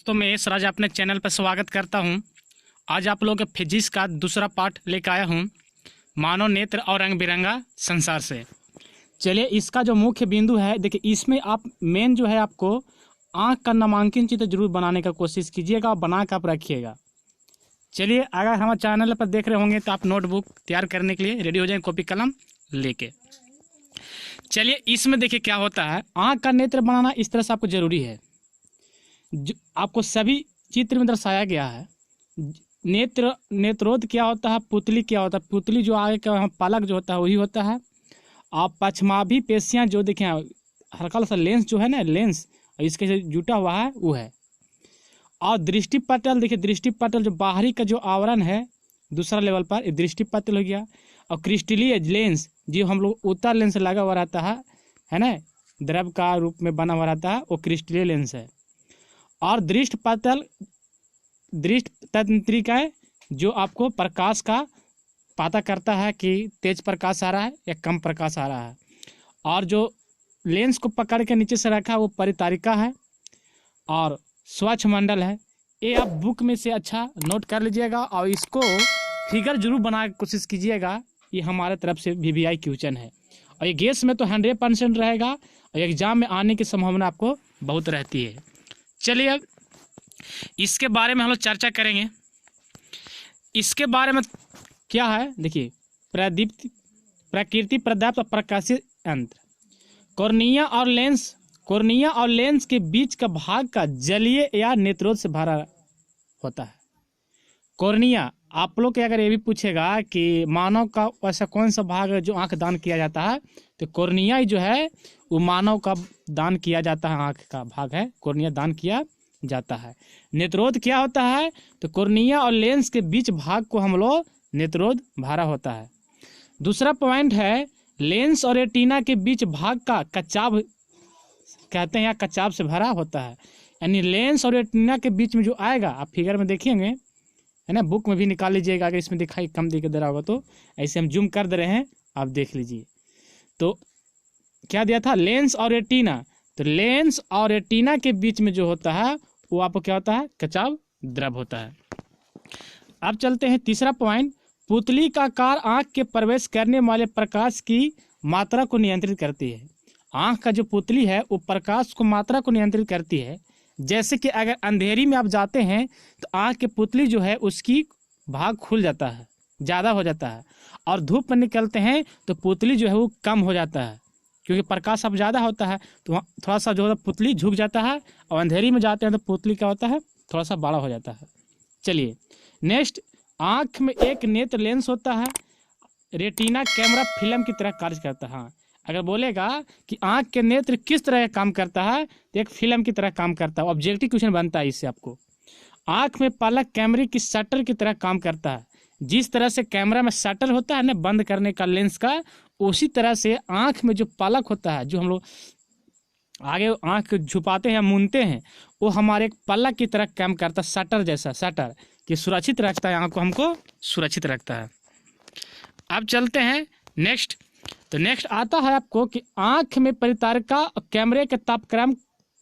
तो मैं यश राज अपने चैनल पर स्वागत करता हूं। आज आप लोगों के फिजिक्स का दूसरा पार्ट लेकर आया हूं, मानव नेत्र और रंग बिरंगा संसार से। चलिए, इसका जो मुख्य बिंदु है, देखिए इसमें आप मेन जो है आपको आँख का नामांकन चित्र जरूर बनाने का कोशिश कीजिएगा और बना कर आप रखिएगा। चलिए, अगर हमारे चैनल पर देख रहे होंगे तो आप नोटबुक तैयार करने के लिए रेडी हो जाएं, कॉपी कलम लेके। चलिए, इसमें देखिए क्या होता है, आँख का नेत्र बनाना इस तरह से आपको जरूरी है। जो आपको सभी चित्र में दर्शाया गया है। नेत्रोद क्या होता है, पुतली क्या होता है। पुतली जो आगे का पलक जो होता है वही होता है। आप पश्चमाभी पेशियां जो देखें, हल्का सा लेंस जो है ना, लेंस इसके से जुटा हुआ है वो है। और दृष्टि पटल देखिए, दृष्टि पटल जो बाहरी का जो आवरण है दूसरा लेवल पर, दृष्टि पटल हो गया। और क्रिस्टलीय लेंस जो हम लोग उत्तर लेंस लगा हुआ रहता है ना, द्रव का रूप में बना हुआ रहता है, वो क्रिस्टलीय लेंस है। और दृष्टि पटल दृष्टि तंत्रिकाएं जो आपको प्रकाश का पता करता है कि तेज प्रकाश आ रहा है या कम प्रकाश आ रहा है। और जो लेंस को पकड़ के नीचे से रखा है वो परितारिका है। और स्वच्छ मंडल है। ये आप बुक में से अच्छा नोट कर लीजिएगा और इसको फिगर जरूर बना के कोशिश कीजिएगा। ये हमारे तरफ से VVI क्वेश्चन है और ये गेस में तो 100% रहेगा और एग्जाम में आने की संभावना आपको बहुत रहती है। चलिए, अब इसके बारे में हम लोग चर्चा करेंगे। इसके बारे में क्या है, देखिए प्रकृति पर्याप्त और प्रकाशीय यंत्र। कॉर्निया और लेंस के बीच का भाग का जलीय या नेत्रोद से भरा होता है। कॉर्निया, आप लोग के अगर ये भी पूछेगा कि मानव का ऐसा कौन सा भाग है जो आंख दान किया जाता है, तो कॉर्निया ही जो है वो मानव का दान किया जाता है, आंख का भाग है, कॉर्निया दान किया जाता है। नेत्रोद क्या होता है, तो कॉर्निया और लेंस के बीच भाग को हम लोग नेत्रोद भरा होता है। दूसरा पॉइंट है, लेंस और रेटिना के बीच भाग का कच्चाभ कहते हैं या कच्चाभ से भरा होता है। यानी लेंस और रेटिना के बीच में जो आएगा, आप फिगर में देखेंगे है ना, बुक में भी निकाल लीजिएगा अगर इसमें दिखाई कम दिख दे रहा होगा तो। ऐसे हम जूम कर दे रहे हैं, आप देख लीजिए। तो क्या दिया था, लेंस और रेटिना। तो लेंस और रेटिना के बीच में जो होता है वो आपको क्या होता है, कचाव द्रव होता है। अब चलते हैं तीसरा पॉइंट, पुतली का आकार आंख के प्रवेश करने वाले प्रकाश की मात्रा को नियंत्रित करती है। आंख का जो पुतली है वो प्रकाश को मात्रा को नियंत्रित करती है। जैसे कि अगर अंधेरी में आप जाते हैं तो आंख की पुतली जो है उसकी भाग खुल जाता है, ज़्यादा हो जाता है। और धूप में निकलते हैं तो पुतली जो है वो कम हो जाता है, क्योंकि प्रकाश अब ज़्यादा होता है तो थोड़ा सा जो है पुतली झुक जाता है। और अंधेरी में जाते हैं तो पुतली क्या होता है, थोड़ा सा बड़ा हो जाता है। चलिए नेक्स्ट, आँख में एक नेत्र लेंस होता है। रेटिना कैमरा फिल्म की तरह कार्य करता है। हाँ, अगर बोलेगा कि आँख के नेत्र किस तरह काम करता है, तो एक फिल्म की तरह काम करता है। ऑब्जेक्टिव क्वेश्चन बनता है इससे आपको। आँख में पलक कैमरे की शटर की तरह काम करता है। जिस तरह से कैमरा में शटर होता है ना बंद करने का लेंस का, उसी तरह से आँख में जो पलक होता है, जो हम लोग आगे आँख झुपाते हैं, मूंदते हैं, वो हमारे एक पलक की तरह काम करता है, शटर जैसा, शटर कि सुरक्षित रखता है, आँख को हमको सुरक्षित रखता है। अब चलते हैं नेक्स्ट। तो नेक्स्ट आता है आपको कि आँख में परितारिका कैमरे के तापक्रम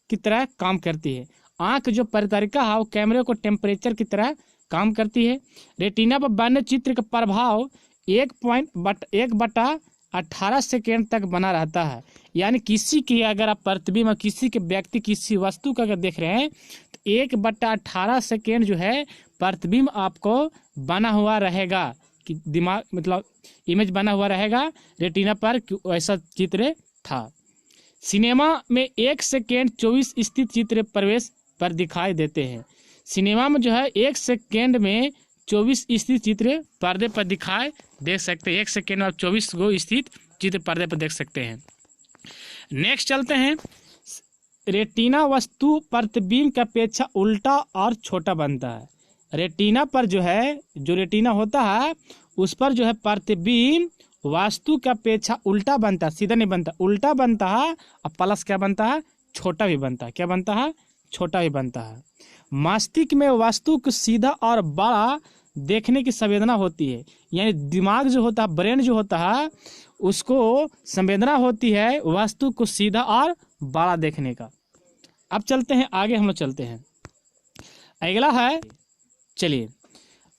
की तरह काम करती है। आँख जो परितारिका है वो कैमरे को टेम्परेचर की तरह काम करती है। रेटिना पर बनने चित्र का प्रभाव 1/18 सेकेंड तक बना रहता है। यानी किसी की अगर आप प्रतिबिंब, किसी के व्यक्ति, किसी वस्तु का अगर देख रहे हैं तो 1/18 सेकेंड जो है प्रतिबिंब आपको बना हुआ रहेगा, कि दिमाग मतलब इमेज बना हुआ रहेगा रेटिना पर, ऐसा चित्र था। सिनेमा में 1 सेकेंड 24 स्थित चित्र प्रवेश पर दिखाई देते हैं। सिनेमा में जो है 1 सेकेंड में 24 स्थित चित्र पर्दे पर दिखाई दे सकते हैं। 1 सेकेंड में आप 24 गो स्थित चित्र पर्दे पर देख सकते हैं। नेक्स्ट चलते हैं, रेटिना वस्तु प्रतिबिंब की अपेक्षा उल्टा और छोटा बनता है। रेटिना पर जो है, जो रेटिना होता है उस पर जो है प्रतिबिंब वास्तु की अपेक्षा उल्टा बनता है, सीधा नहीं बनता, उल्टा बनता है। और प्लस क्या बनता है, छोटा भी बनता है। क्या बनता है, छोटा भी बनता है। मस्तिष्क में वस्तु को सीधा और बड़ा देखने की संवेदना होती है। यानी दिमाग जो होता है, ब्रेन जो होता है, उसको संवेदना होती है वस्तु को सीधा और बड़ा देखने का। अब चलते हैं आगे, हम लोग चलते हैं। अगला है, चलिए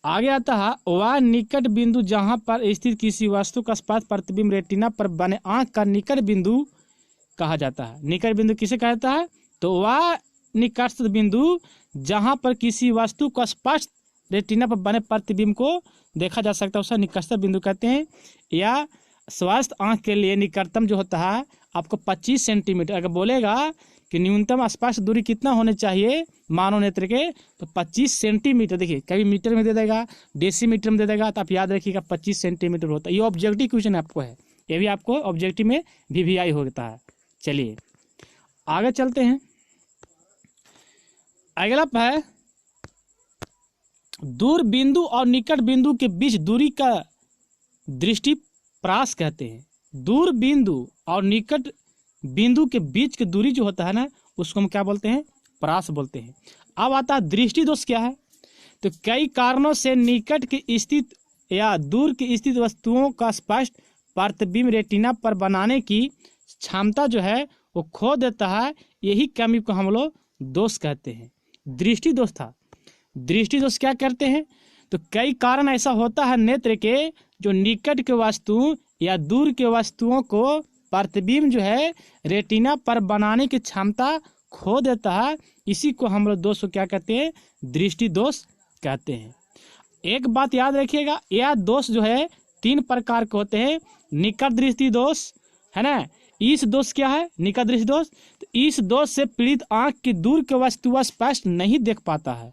आगे आता है, वह निकट बिंदु जहां पर स्थित किसी वस्तु का स्पष्ट प्रतिबिंब रेटिना पर बने आंख का निकट बिंदु कहा जाता है। निकट बिंदु किसे कहा जाता है? तो वह निकटस्थ बिंदु जहां पर किसी वस्तु का स्पष्ट रेटिना पर बने प्रतिबिंब को देखा जा सकता है उसे निकटस्थ बिंदु कहते हैं। या स्वस्थ आंख के लिए निकटतम जो होता है आपको 25 सेंटीमीटर, अगर बोलेगा कि न्यूनतम स्पष्ट दूरी कितना होने चाहिए मानव नेत्र के, तो 25 सेंटीमीटर। देखिए कभी मीटर में दे देगा, डेसीमीटर में दे देगा, तो आप याद रखिएगा 25 सेंटीमीटर होता है। ये ऑब्जेक्टिव क्वेश्चन आपको है, ये भी आपको ऑब्जेक्टिव में VVI होता है। चलिए आगे चलते हैं। अगला है, दूर बिंदु और निकट बिंदु के बीच दूरी का दृष्टि प्रास कहते हैं। दूर बिंदु और निकट बिंदु के बीच की दूरी जो होता है ना, उसको हम क्या बोलते हैं? प्रास बोलते हैं। अब आता है दृष्टि दोष क्या है? तो कई कारणों से निकट की स्थित या दूर की स्थित वस्तुओं का स्पष्ट प्रतिबिंब रेटिना पर बनाने की क्षमता जो है वो खो देता है। यही कमी को हम लोग दोष कहते हैं, दृष्टि दोष था। दृष्टि दोष क्या करते हैं? तो कई कारण ऐसा होता है नेत्र के जो निकट के वस्तु या दूर के वस्तुओं को प्रतिबिंब जो है रेटिना पर बनाने की क्षमता खो देता है। इसी को हम लोग दोष को क्या कहते हैं? दृष्टि दोष कहते हैं। एक बात याद रखिएगा, यह दोष जो है 3 प्रकार के होते हैं। निकट दृष्टि दोष है ना, इस दोष क्या है? निकट दृष्टि दोष। तो इस दोष से पीड़ित आंख की दूर के वस्तु स्पष्ट नहीं देख पाता है।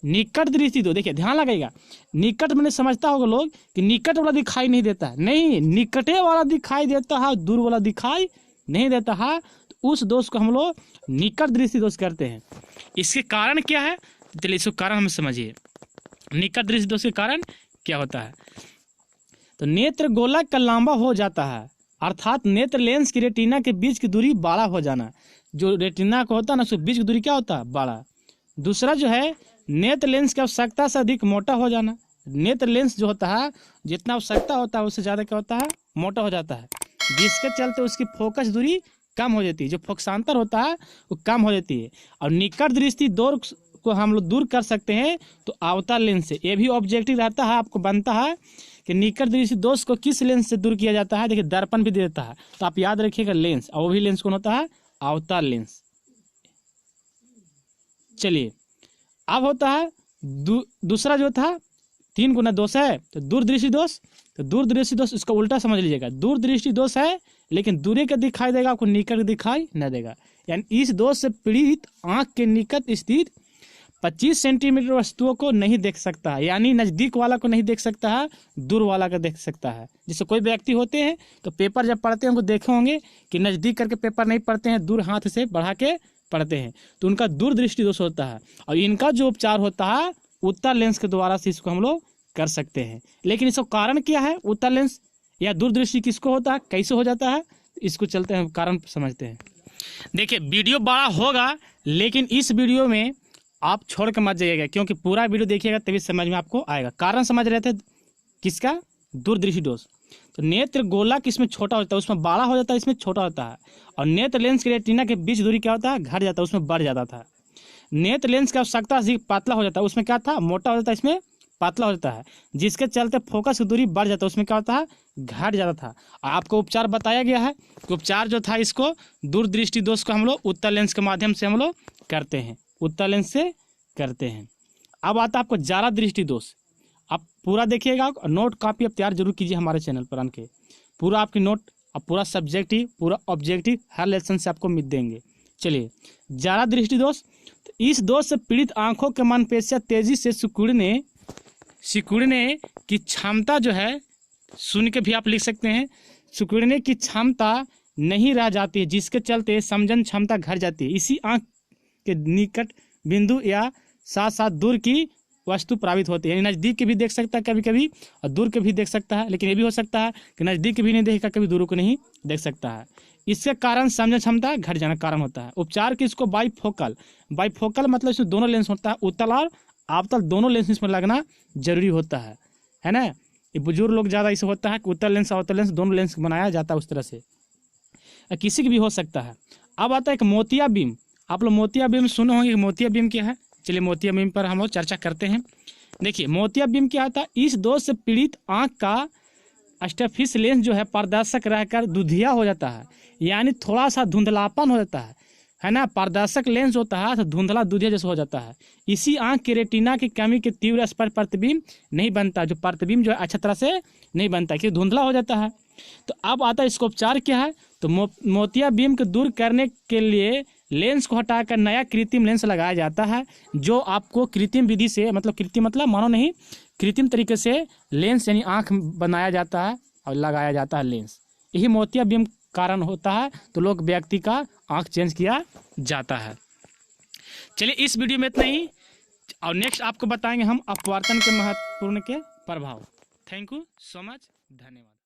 निकट दृष्टि दोष, देखिए ध्यान लगेगा, निकट मैंने समझता होगा लोग कि निकट वाला दिखाई नहीं देता है, नहीं, निकटे वाला दिखाई देता है, दूर वाला दिखाई नहीं देता है। तो उस दोष को हम लोग निकट दृष्टि दोष करते हैं। इसके कारण क्या है? चलिए इसको कारण हम समझिए। निकट दृष्टि दोष के कारण क्या होता है? तो नेत्र गोलक का लंबा हो जाता है, अर्थात नेत्र लेंस की रेटिना के बीच की दूरी बड़ा हो जाना। जो रेटिना का होता है ना, उसके बीच की दूरी क्या होता है? बड़ा। दूसरा जो है नेत्र लेंस की आवश्यकता से अधिक मोटा हो जाना। नेत्र लेंस जो होता है जितना आवश्यकता होता है उससे ज़्यादा क्या होता है? मोटा हो जाता है, जिसके चलते उसकी फोकस दूरी कम हो जाती है, जो फोकसांतर होता है वो कम हो जाती है। और निकट दृष्टि दोष को हम लोग दूर कर सकते हैं तो अवतल लेंस से। ये भी ऑब्जेक्टिव रहता है, आपको बनता है कि निकट दृष्टि दोष को किस लेंस से दूर किया जाता है। देखिए दर्पण भी दे देता है, तो आप याद रखिएगा लेंस, और वो भी लेंस कौन होता है? अवतल लेंस। चलिए अब होता है दूसरा जो था 3 गुना दोष है, तो दूरदृष्टि दोष। तो दूरदृष्टि दोष इसका उल्टा समझ लीजिएगा, दूरदृष्टि दोष है लेकिन दूरी का दिखाई देगा, आपको निकट दिखाई न देगा। यानी इस दोष से पीड़ित आंख के निकट स्थित 25 सेंटीमीटर वस्तुओं को नहीं देख सकता है, यानी नज़दीक वाला को नहीं देख सकता है, दूर वाला का देख सकता है। जैसे कोई व्यक्ति होते हैं तो पेपर जब पढ़ते हैं उनको देखे होंगे कि नज़दीक करके पेपर नहीं पढ़ते हैं, दूर हाथ से बढ़ा के पढ़ते हैं, तो उनका दूरदृष्टि दोष होता है। और इनका जो उपचार होता है उत्तल लेंस के द्वारा से इसको हम लोग कर सकते हैं। लेकिन इसका कारण क्या है? उत्तल लेंस या दूरदृष्टि किसको होता है, कैसे हो जाता है, इसको चलते हैं कारण समझते हैं। देखिए वीडियो बड़ा होगा लेकिन इस वीडियो में आप छोड़ के मत जाइएगा, क्योंकि पूरा वीडियो देखिएगा तभी समझ में आपको आएगा। कारण समझ रहे थे किसका? दूरदृष्टि दोष। तो नेत्र गोलक इसमें छोटा होता है, उसमें बड़ा हो जाता है, इसमें छोटा होता है। और नेत्र लेंस की रेटिना के बीच दूरी क्या होता है? घट जाता है, उसमें बढ़ जाता था। नेत्र लेंस की आवश्यकता से पतला हो जाता है, उसमें क्या था? मोटा हो जाता है, इसमें पतला हो जाता है, जिसके चलते फोकस की दूरी बढ़ जाता है, उसमें क्या होता है? घट जाता था। आपको उपचार बताया गया है कि उपचार जो था इसको दूरदृष्टि दोष को हम लोग उत्तल लेंस के माध्यम से हम लोग करते हैं, उत्तल लेंस से करते हैं। अब आता है आपको जारा दृष्टि दोष। आप पूरा देखिएगा, नोट कॉपी आप तैयार जरूर कीजिए हमारे चैनल पर आके, पूरा आपकी नोट अब पूरा सब्जेक्टिव पूरा ऑब्जेक्टिव हर लेसन से आपको मिल देंगे। चलिए जारा दृष्टि दोष। तो इस दोष से पीड़ित आंखों के मांसपेशियां तेजी से सिकुड़ने की क्षमता जो है, सुन के भी आप लिख सकते हैं, सिकुड़ने की क्षमता नहीं रह जाती है, जिसके चलते समझन क्षमता घट जाती है। इसी आंख के निकट बिंदु या साथ साथ दूर की वस्तु प्रभावित होती है, यानी नज़दीक के भी देख सकता है कभी कभी और दूर के भी देख सकता है। लेकिन ये भी हो सकता है कि नज़दीक के भी नहीं देखेगा, कभी दूर को नहीं देख सकता है। इसके कारण समझन क्षमता घट जाना कारण होता है। उपचार की इसको बाईफोकल मतलब इसमें दोनों लेंस होता है, उत्तल और अवतल दोनों लेंस इसमें लगना जरूरी होता है ना। ये बुजुर्ग लोग ज़्यादा इसे होता है कि उत्तल लेंस अवतल लेंस दोनों लेंस बनाया जाता है उस तरह से, किसी की भी हो सकता है। अब आता है एक मोतिया बीम। आप लोग मोतिया बीम सुने होंगे कि मोतिया बीम क्या है। चलिए मोतियाबिंद पर हम लोग चर्चा करते हैं। देखिए मोतियाबिंद क्या होता है, इस दोष से पीड़ित आँख का स्टेफिस लेंस जो है पारदर्शक रहकर दुधिया हो जाता है, यानी थोड़ा सा धुंधलापन हो जाता है ना। पारदर्शक लेंस होता है तो धुंधला दुधिया जैसा हो जाता है। इसी आंख के रेटिना की कमी के तीव्र स्पर्श प्रतिबिंब नहीं बनता, जो प्रतिबिंब जो है अच्छा तरह से नहीं बनता क्योंकि धुंधला हो जाता है। तो अब आता है इसका उपचार क्या है, तो मोतियाबिंद को दूर करने के लिए लेंस को हटाकर नया कृत्रिम लेंस लगाया जाता है, जो आपको कृत्रिम विधि से, मतलब कृत्रिम मतलब मानो नहीं, कृत्रिम तरीके से लेंस यानी आँख बनाया जाता है और लगाया जाता है लेंस। यही मोतियाबिंद कारण होता है, तो लोग व्यक्ति का आँख चेंज किया जाता है। चलिए इस वीडियो में इतना ही, और नेक्स्ट आपको बताएंगे हम अपवर्तन के महत्वपूर्ण के प्रभाव। थैंक यू सो मच, धन्यवाद।